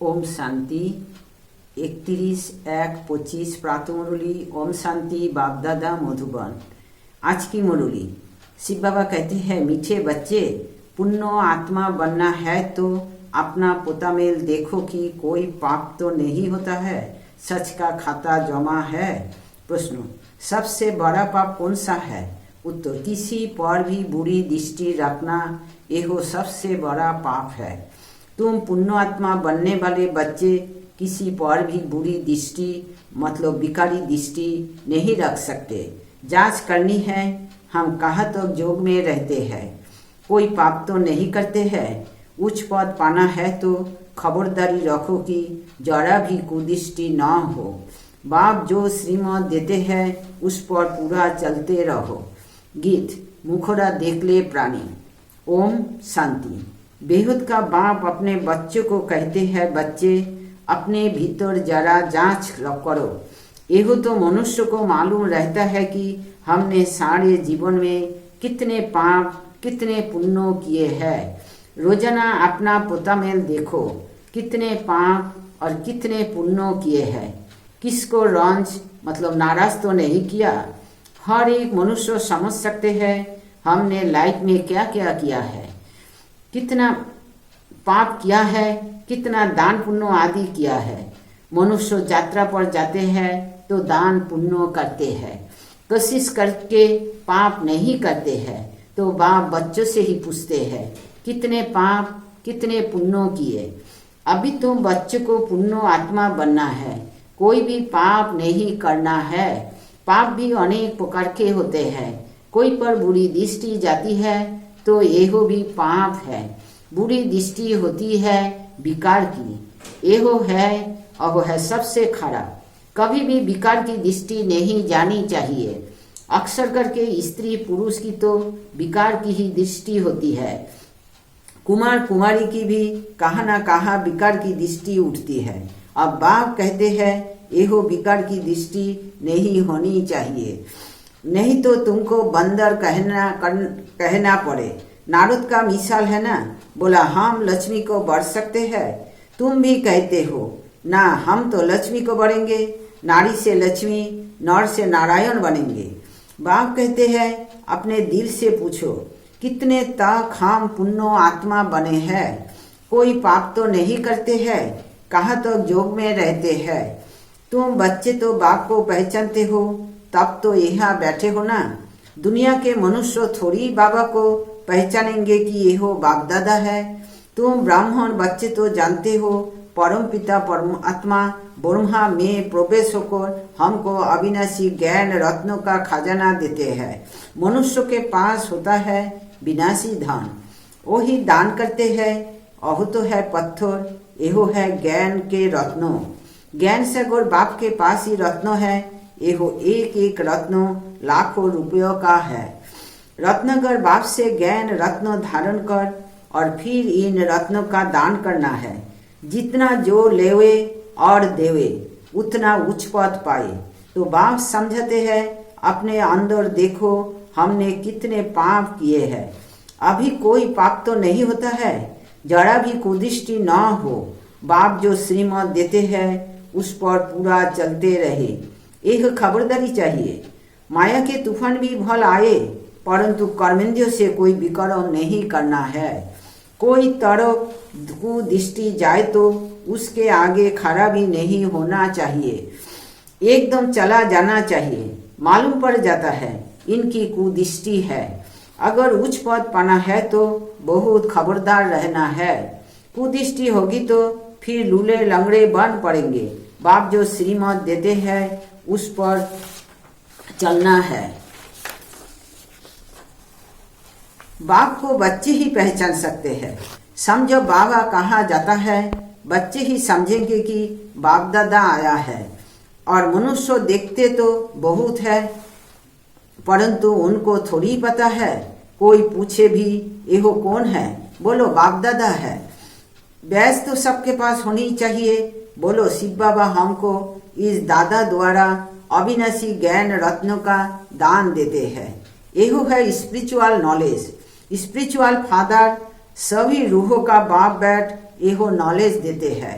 ओम शांति 31/1/25 प्रातः मुरली। ओम शांति बाप दादा मधुबन। आज की मुरली शिव बाबा कहते हैं, मीठे बच्चे, पुण्य आत्मा बनना है तो अपना पोतामेल देखो कि कोई पाप तो नहीं होता है, सच का खाता जमा है। प्रश्न, सबसे बड़ा पाप कौन सा है? उत्तर, किसी पर भी बुरी दृष्टि रखना, यह सबसे बड़ा पाप है। तुम पुण्य आत्मा बनने वाले बच्चे किसी पर भी बुरी दृष्टि मतलब विकारी दृष्टि नहीं रख सकते। जांच करनी है, हम कहाँ तक योग में रहते हैं, कोई पाप तो नहीं करते हैं। उच्च पद पाना है तो खबरदारी रखो कि जरा भी कुदृष्टि न हो। बाप जो श्रीमत देते हैं उस पर पूरा चलते रहो। गीत मुखड़ा देख ले प्राणी। ओम शांति। बेहद का बाप अपने बच्चों को कहते हैं, बच्चे अपने भीतर जरा जांच करो। यह तो मनुष्य को मालूम रहता है कि हमने सारे जीवन में कितने पाप कितने पुण्य किए हैं। रोजाना अपना पोतामेल देखो, कितने पाप और कितने पुण्य किए हैं। किसको रंज मतलब नाराज तो नहीं किया। हर एक मनुष्य समझ सकते हैं हमने लाइफ में क्या क्या किया है, कितना पाप किया है, कितना दान पुण्य आदि किया है। मनुष्य यात्रा पर जाते हैं तो दान पुण्य करते हैं, कोशिश करके पाप नहीं करते हैं तो बाप बच्चों से ही पूछते हैं कितने पाप कितने पुण्य किए। अभी तो बच्चों को पुण्य आत्मा बनना है, कोई भी पाप नहीं करना है। पाप भी अनेक प्रकार के होते हैं। कोई पर बुरी दृष्टि जाती है तो यह भी पाप है। बुरी दृष्टि होती है विकार की, यह है और है सबसे खराब। कभी भी विकार की दृष्टि नहीं जानी चाहिए। अक्सर करके स्त्री पुरुष की तो विकार की ही दृष्टि होती है। कुमार कुमारी की भी कहाँ ना कहाँ विकार की दृष्टि उठती है। अब बाप कहते हैं यह विकार की दृष्टि नहीं होनी चाहिए, नहीं तो तुमको बंदर कहना पड़े। नारद का मिसाल है ना, बोला हम लक्ष्मी को बढ़ सकते हैं, तुम भी कहते हो ना हम तो लक्ष्मी को बढ़ेंगे। नारी से लक्ष्मी, नर से नारायण बनेंगे। बाप कहते हैं अपने दिल से पूछो कितने तक हम पुण्य आत्मा बने हैं। कोई पाप तो नहीं करते हैं, कहाँ तक योग में रहते हैं। तुम बच्चे तो बाप को पहचानते हो तब तो यहाँ बैठे हो ना। दुनिया के मनुष्य थोड़ी बाबा को पहचानेंगे कि यह बाप दादा है। तुम ब्राह्मण बच्चे तो जानते हो परम पिता परमात्मा ब्रह्मा में प्रवेश होकर हमको अविनाशी ज्ञान रत्नों का खजाना देते हैं। मनुष्य के पास होता है विनाशी धन, वही दान करते हैं। अहो तो है पत्थर, यह है ज्ञान के रत्नों। ज्ञान से अगर बाप के पास ही रत्न है, यह एक एक रत्न लाखों रुपयों का है। रत्नगर बाप से ज्ञान रत्न धारण कर और फिर इन रत्नों का दान करना है। जितना जो लेवे और देवे उतना उच्च पद पाए। तो बाप समझते हैं अपने अंदर देखो हमने कितने पाप किए हैं। अभी कोई पाप तो नहीं होता है, जरा भी कुदृष्टि न हो। बाप जो श्रीमत देते हैं उस पर पूरा चलते रहे, एक खबरदारी चाहिए। माया के तूफान भी भल आए परंतु कर्मेंद्रियों से कोई विकर्म नहीं करना है। कोई तरफ कुदृष्टि जाए तो उसके आगे खड़ा भी नहीं होना चाहिए, एकदम चला जाना चाहिए। मालूम पड़ जाता है इनकी कुदृष्टि है। अगर उच्च पद पाना है तो बहुत खबरदार रहना है। कुदृष्टि होगी तो फिर लूले लंगड़े बन पड़ेंगे। बाप जो श्रीमत देते हैं उस पर चलना है। बाप को बच्चे ही पहचान सकते हैं। समझो बाबा कहाँ जाता है, बच्चे ही समझेंगे कि बाप दादा आया है। और मनुष्य देखते तो बहुत है परंतु उनको थोड़ी पता है। कोई पूछे भी यह कौन है, बोलो बाप दादा है। बैस तो सबके पास होनी चाहिए, बोलो शिव बाबा हमको इस दादा द्वारा अविनाशी ज्ञान रत्नों का दान देते हैं। यह है स्पिरिचुअल नॉलेज। स्पिरिचुअल फादर सभी रूहों का बाप बैठ यह नॉलेज देते हैं।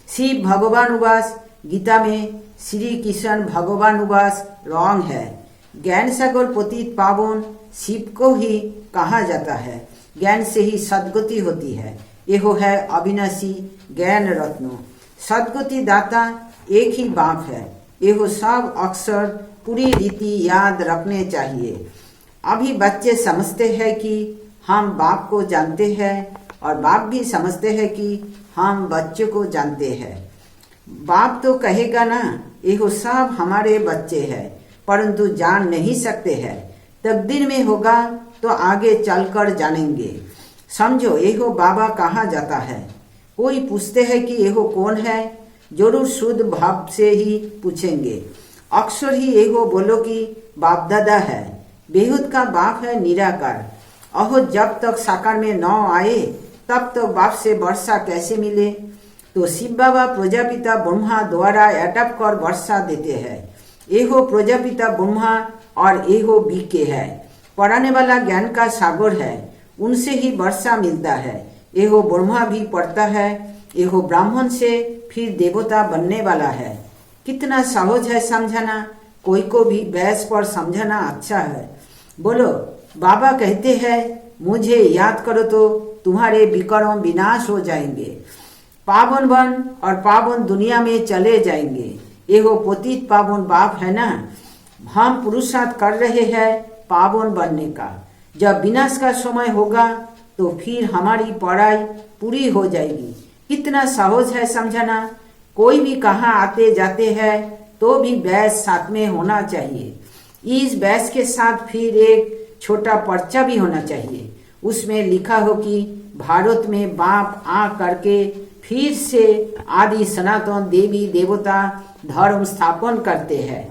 शिव भगवान उवास, गीता में श्री कृष्ण भगवान उवास रॉन्ग है। ज्ञान सागर पतित पावन शिव को ही कहा जाता है। ज्ञान से ही सद्गति होती है। यहो है अविनाशी ज्ञान रत्न। सद्गति दाता एक ही बाप है। यहो सब अक्षर पूरी रीति याद रखने चाहिए। अभी बच्चे समझते हैं कि हम बाप को जानते हैं और बाप भी समझते हैं कि हम बच्चे को जानते हैं। बाप तो कहेगा ना, यहो सब हमारे बच्चे हैं, परंतु जान नहीं सकते हैं। तकदीर में होगा तो आगे चलकर जानेंगे। समझो, यहो बाबा कहा जाता है। कोई पूछते हैं कि यहो कौन है, जरूर शुद्ध भाव से ही पूछेंगे। अक्सर ही यहो बोलो कि बाप दादा है। बेहुद का बाप है निराकार। अहो जब तक साकार में न आए तब तक बाप से वर्षा कैसे मिले? तो शिव बाबा प्रजापिता ब्रह्मा द्वारा अटप कर वर्षा देते हैं। एहो प्रजापिता ब्रह्मा और एहो बीके है। पढ़ाने वाला ज्ञान का सागर है, उनसे ही वर्षा मिलता है। एहो ब्रह्मा भी पढ़ता है। एहो ब्राह्मण से फिर देवता बनने वाला है। कितना सहज है समझाना। कोई को भी बहस पर समझाना अच्छा है। बोलो, बाबा कहते हैं मुझे याद करो तो तुम्हारे विक्रम विनाश हो जाएंगे, पावन वन और पावन दुनिया में चले जाएंगे। एहो पतित पावन बाप है ना। हम पुरुषार्थ कर रहे हैं पावन बनने का। जब विनाश का समय होगा तो फिर हमारी पढ़ाई पूरी हो जाएगी। कितना सहज है समझाना। कोई भी कहाँ आते जाते हैं तो भी बैच साथ में होना चाहिए। इस बैच के साथ फिर एक छोटा पर्चा भी होना चाहिए। उसमें लिखा हो कि भारत में बाप आ करके फिर से आदि सनातन देवी देवता धर्म स्थापन करते हैं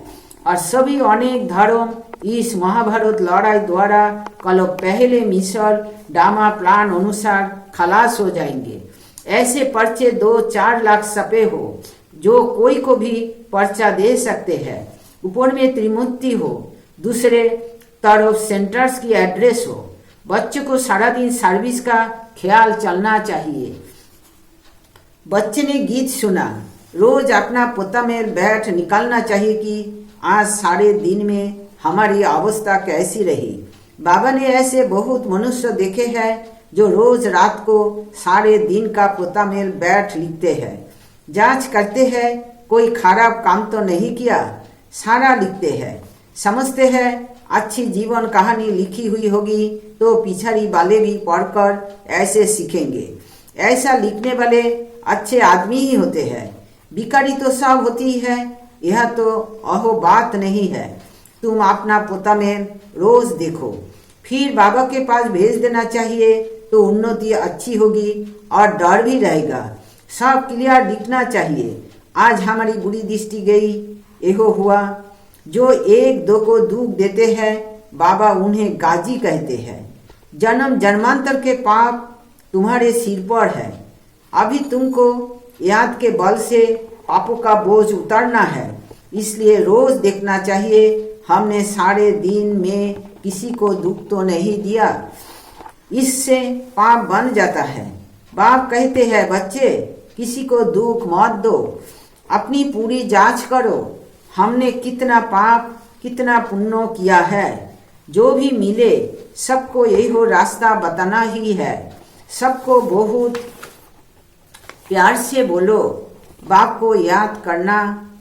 और सभी अनेक धर्म इस महाभारत लड़ाई द्वारा कल पहले मिसल डामा प्लान अनुसार खलास हो जाएंगे। ऐसे पर्चे 2-4 लाख छपे हो, जो कोई को भी पर्चा दे सकते हैं। ऊपर में त्रिमूर्ति हो, दूसरे तरफ सेंटर्स की एड्रेस हो। बच्चे को सारा दिन सर्विस का ख्याल चलना चाहिए। बच्चे ने गीत सुना, रोज अपना पोता में बैठ निकालना चाहिए कि आज सारे दिन में हमारी अवस्था कैसी रही। बाबा ने ऐसे बहुत मनुष्य देखे हैं जो रोज रात को सारे दिन का पोता मेल बैठ लिखते हैं। जांच करते हैं कोई खराब काम तो नहीं किया, सारा लिखते हैं। समझते हैं अच्छी जीवन कहानी लिखी हुई होगी तो पिछड़ी वाले भी पढ़कर ऐसे सीखेंगे। ऐसा लिखने वाले अच्छे आदमी ही होते हैं। बिकारी तो सब होती है, यह तो अहो बात नहीं है। तुम अपना पोता में रोज देखो, फिर बाबा के पास भेज देना चाहिए तो उन्नति अच्छी होगी और डर भी रहेगा। सब क्लियर लिखना चाहिए। आज हमारी बुरी दृष्टि गई, एहो हुआ। जो एक दो को दुख देते हैं बाबा उन्हें गाजी कहते हैं। जन्म जन्मांतर के पाप तुम्हारे सिर पर है। अभी तुमको याद के बल से पापों का बोझ उतारना है, इसलिए रोज देखना चाहिए हमने सारे दिन में किसी को दुख तो नहीं दिया। इससे पाप बन जाता है। बाप कहते हैं बच्चे किसी को दुख मत दो, अपनी पूरी जांच करो। हमने कितना पाप कितना पुण्य किया है। जो भी मिले सबको यही हो रास्ता बताना ही है। सबको बहुत प्यार से बोलो, बाप को याद करना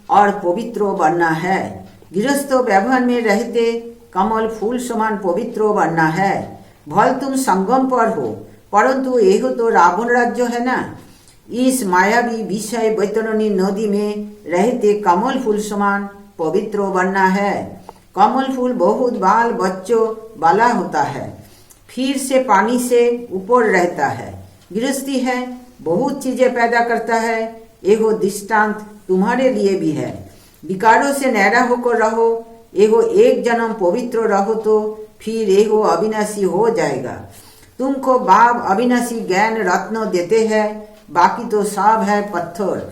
और पवित्र बनना है। गृहस्थ व्यवहार में रहते कमल फूल समान पवित्र बनना है। भल तुम संगम पर हो, परंतु यह तो रावण राज्य है ना। इस मायावी विषय वैतरणी नदी में रहते कमल फूल समान पवित्र बनना है। कमल फूल बहुत बाल बच्चों वाला होता है, फिर से पानी से ऊपर रहता है। गृहस्थी है, बहुत चीजें पैदा करता है। एहो दृष्टांत तुम्हारे लिए भी है। विकारों से नैरा होकर रहो। एहो एक जन्म पवित्र रहो तो फिर एहो अविनाशी हो जाएगा। तुमको बाप अविनाशी ज्ञान रत्न देते हैं, बाकी तो सब है पत्थर।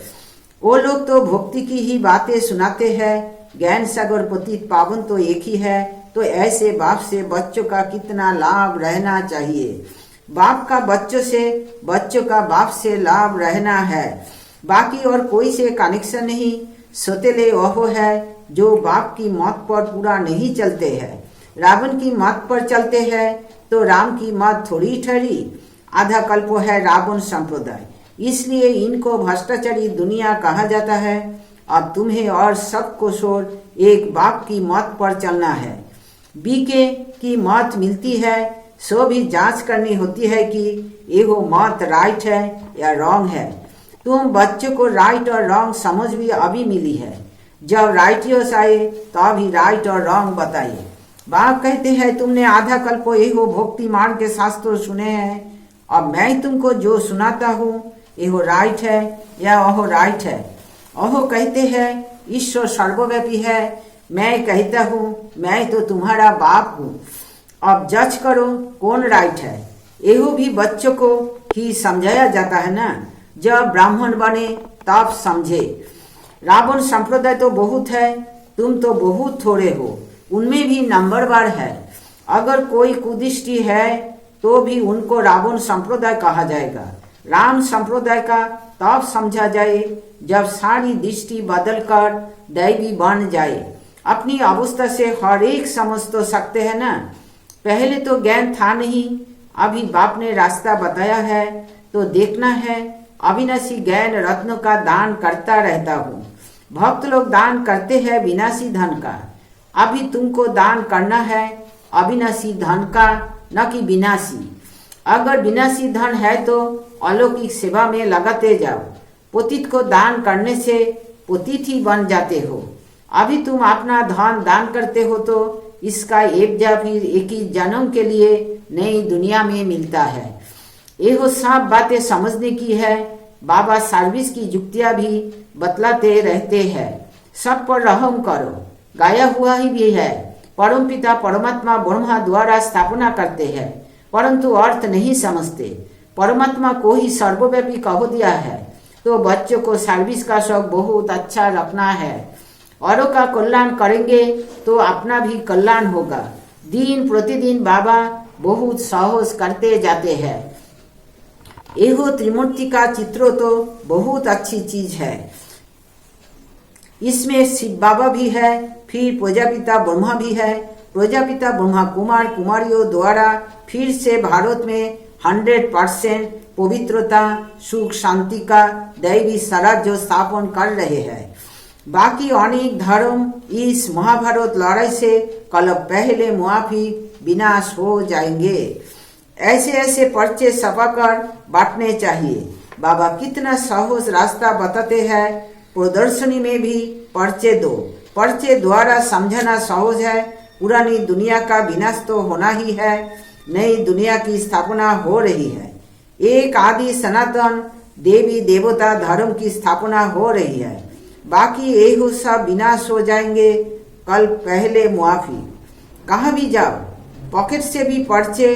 वो लोग तो भक्ति की ही बातें सुनाते हैं। ज्ञान सागर पतित पावन तो एक ही है। तो ऐसे बाप से बच्चों का कितना लाभ रहना चाहिए। बाप का बच्चों से, बच्चों का बाप से लाभ रहना है। बाकी और कोई से कनेक्शन नहीं। सौतेले वह है जो बाप की मौत पर पूरा नहीं चलते हैं। रावण की मौत पर चलते हैं तो राम की मौत थोड़ी ठहरी। आधा कल्प है रावण संप्रदाय, इसलिए इनको भ्रष्टाचारी दुनिया कहा जाता है। अब तुम्हें और सबको छोड़ एक बाप की मौत पर चलना है। बीके की मौत मिलती है सो भी जांच करनी होती है कि ये मौत राइट है या रॉन्ग है। तुम बच्चों को राइट और रॉन्ग समझ भी अभी मिली है। जब राइटियस आए तो अभी राइट और रॉन्ग बताइए। बाप कहते हैं तुमने आधा कल्प एहो भक्ति मार्ग के शास्त्र सुने हैं। अब मैं तुमको जो सुनाता हूँ एहो राइट है या ओहो राइट है। ओहो कहते हैं ईश्वर सर्वव्यापी है। मैं कहता हूँ मैं तो तुम्हारा बाप हूँ। अब जज करो कौन राइट है। एहो भी बच्चों को ही समझाया जाता है ना। जब ब्राह्मण बने तब समझे। रावण संप्रदाय तो बहुत है, तुम तो बहुत थोड़े हो। उनमें भी नंबरवार है। अगर कोई कुदृष्टि है तो भी उनको रावण संप्रदाय कहा जाएगा। राम संप्रदाय का तब समझा जाए जब सारी दृष्टि बदलकर दैवी बन जाए। अपनी अवस्था से हर एक समझ तो सकते हैं ना। पहले तो ज्ञान था नहीं, अभी बाप ने रास्ता बताया है तो देखना है। अविनाशी ज्ञान रत्नों का दान करता रहता हूँ। भक्त लोग दान करते हैं विनाशी धन का। अभी तुमको दान करना है अविनाशी धन का, न कि विनाशी। अगर विनाशी धन है तो अलौकिक सेवा में लगाते जाओ। पतित को दान करने से पतित ही बन जाते हो। अभी तुम अपना धन दान करते हो तो इसका एक या फिर एक ही जन्म के लिए नई दुनिया में मिलता है। यह सब बातें समझने की है। बाबा सर्विस की युक्तियां भी बतलाते रहते हैं। सब पर रहम करो, गाया हुआ ही भी है। परम पिता परमात्मा ब्रह्मा द्वारा स्थापना करते हैं परंतु अर्थ नहीं समझते। परमात्मा को ही सर्वव्यापी कह दिया है तो बच्चों को सर्विस का शौक बहुत अच्छा रखना है। औरों का कल्याण करेंगे तो अपना भी कल्याण होगा। दिन प्रतिदिन बाबा बहुत साहस करते जाते हैं। एहो त्रिमूर्ति का चित्रो तो बहुत अच्छी चीज है। इसमें शिव बाबा भी है, फिर प्रजापिता ब्रह्मा भी है। प्रजापिता ब्रह्मा कुमार कुमारियों द्वारा फिर से भारत में 100% पवित्रता सुख शांति का दैवी स्वराज्य स्थापन कर रहे हैं। बाकी अनेक धर्म इस महाभारत लड़ाई से कल पहले मुआफी विनाश हो जाएंगे। ऐसे ऐसे पर्चे छपाकर बांटने चाहिए। बाबा कितना सहज रास्ता बताते हैं। प्रदर्शनी में भी पर्चे दो। पर्चे द्वारा समझाना सहज है। पुरानी दुनिया का विनाश तो होना ही है, नई दुनिया की स्थापना हो रही है। एक आदि सनातन देवी देवता धर्म की स्थापना हो रही है। बाकी यही सब विनाश हो जाएंगे। कल पहले मुआफी। कहाँ भी जाओ पॉकेट से भी पर्चे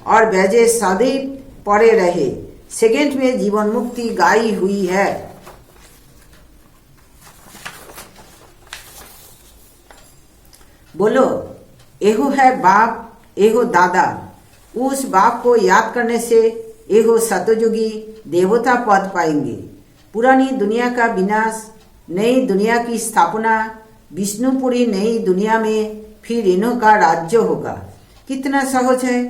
और बैजे सदैव पड़े रहे। सेकेंड में जीवन मुक्ति गाई हुई है। बोलो एहो है बाप, एहो दादा। उस बाप को याद करने से एहो सतयुगी देवता पद पाएंगे। पुरानी दुनिया का विनाश, नई दुनिया की स्थापना। विष्णुपुरी नई दुनिया में फिर इन्हों का राज्य होगा। कितना सहज है।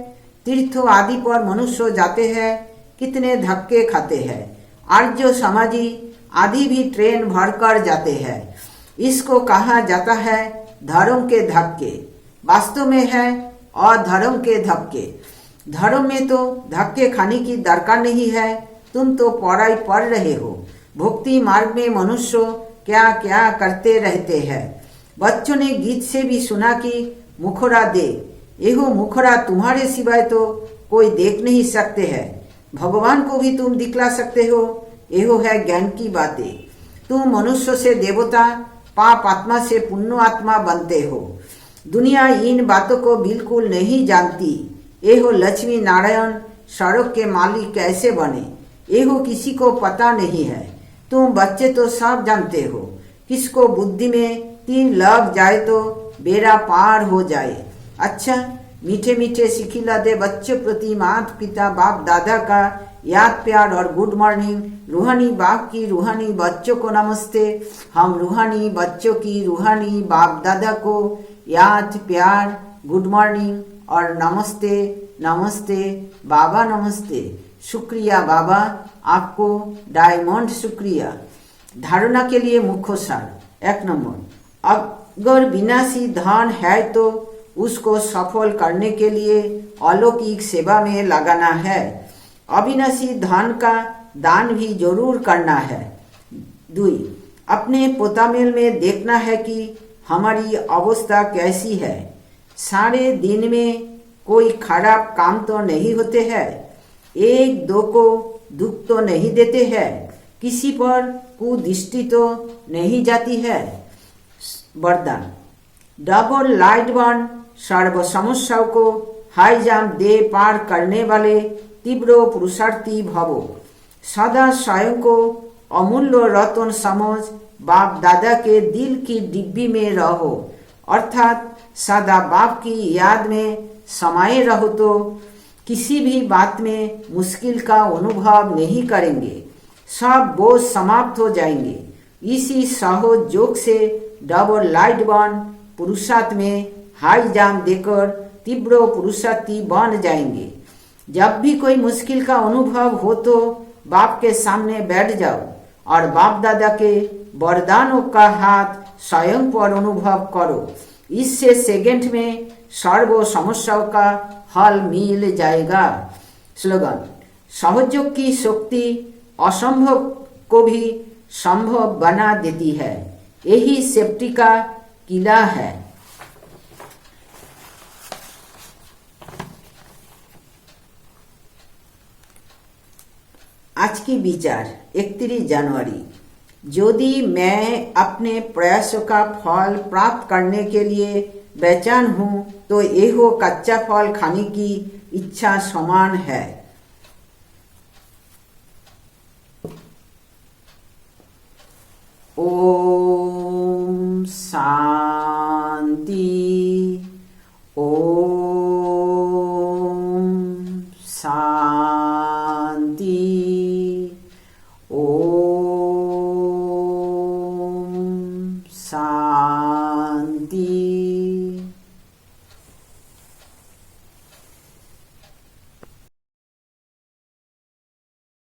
तीर्थों आदि पर मनुष्य जाते हैं, कितने धक्के खाते हैं। आर्य समाजी आदि भी ट्रेन भरकर जाते हैं। इसको कहा जाता है धर्म के धक्के। वास्तव में है अधर्म के धक्के। धर्म में तो धक्के खाने की दरकार नहीं है। तुम तो पढ़ाई पढ़ रहे हो। भक्ति मार्ग में मनुष्य क्या क्या करते रहते हैं। बच्चों ने गीत से भी सुना कि मुखरा दे। एहो मुखरा तुम्हारे सिवाय तो कोई देख नहीं सकते हैं। भगवान को भी तुम दिखला सकते हो। एहो है ज्ञान की बातें। तुम मनुष्य से देवता, पाप आत्मा से पुण्य आत्मा बनते हो। दुनिया इन बातों को बिल्कुल नहीं जानती। एहो लक्ष्मी नारायण सड़क के मालिक कैसे बने, एहो किसी को पता नहीं है। तुम बच्चे तो सब जानते हो। किसको बुद्धि में तीर लग जाए तो बेड़ा पार हो जाए। अच्छा मीठे मीठे सिखिला दे बच्चों प्रति माता पिता बाप दादा का याद प्यार और गुड मॉर्निंग। रूहानी बाप की रूहानी बच्चों को नमस्ते। हम रूहानी बच्चों की रूहानी बाप दादा को याद प्यार गुड मॉर्निंग और नमस्ते नमस्ते बाबा नमस्ते। शुक्रिया बाबा, आपको डायमंड शुक्रिया। धारणा के लिए मुख्य सार 1 नंबर, अगर विनाशी धन है तो उसको सफल करने के लिए अलौकिक सेवा में लगाना है। अविनाशी धन का दान भी जरूर करना है। 2, अपने पोतामेल में देखना है कि हमारी अवस्था कैसी है। सारे दिन में कोई खराब काम तो नहीं होते हैं, 1-2 को दुख तो नहीं देते हैं, किसी पर कुदृष्टि तो नहीं जाती है। वरदान, डबल लाइट बर्न सर्व समस्याओं को हाई जंप दे पार करने वाले तीव्र पुरुषार्थी भवो। सदा स्वयं को अमूल्य रत्न समझ बाप दादा के दिल की डिब्बी में रहो, अर्थात सदा बाप की याद में समाये रहो तो किसी भी बात में मुश्किल का अनुभव नहीं करेंगे, सब बोझ समाप्त हो जाएंगे। इसी सहज योग से डबल लाइट बर्न पुरुषार्थ में हाई जाम देकर तीव्र पुरुषार्थी बन जाएंगे। जब भी कोई मुश्किल का अनुभव हो तो बाप के सामने बैठ जाओ और बाप दादा के वरदानों का हाथ स्वयं पर अनुभव करो। इससे सेकंड में सर्व समस्याओं का हल मिल जाएगा। स्लोगन, सहयोग की शक्ति असंभव को भी संभव बना देती है, यही सेफ्टी का किला है। आज की विचार 31 जनवरी, यदि मैं अपने प्रयासों का फल प्राप्त करने के लिए बेचैन हूं तो यह कच्चा फल खाने की इच्छा समान है। ओम शांति।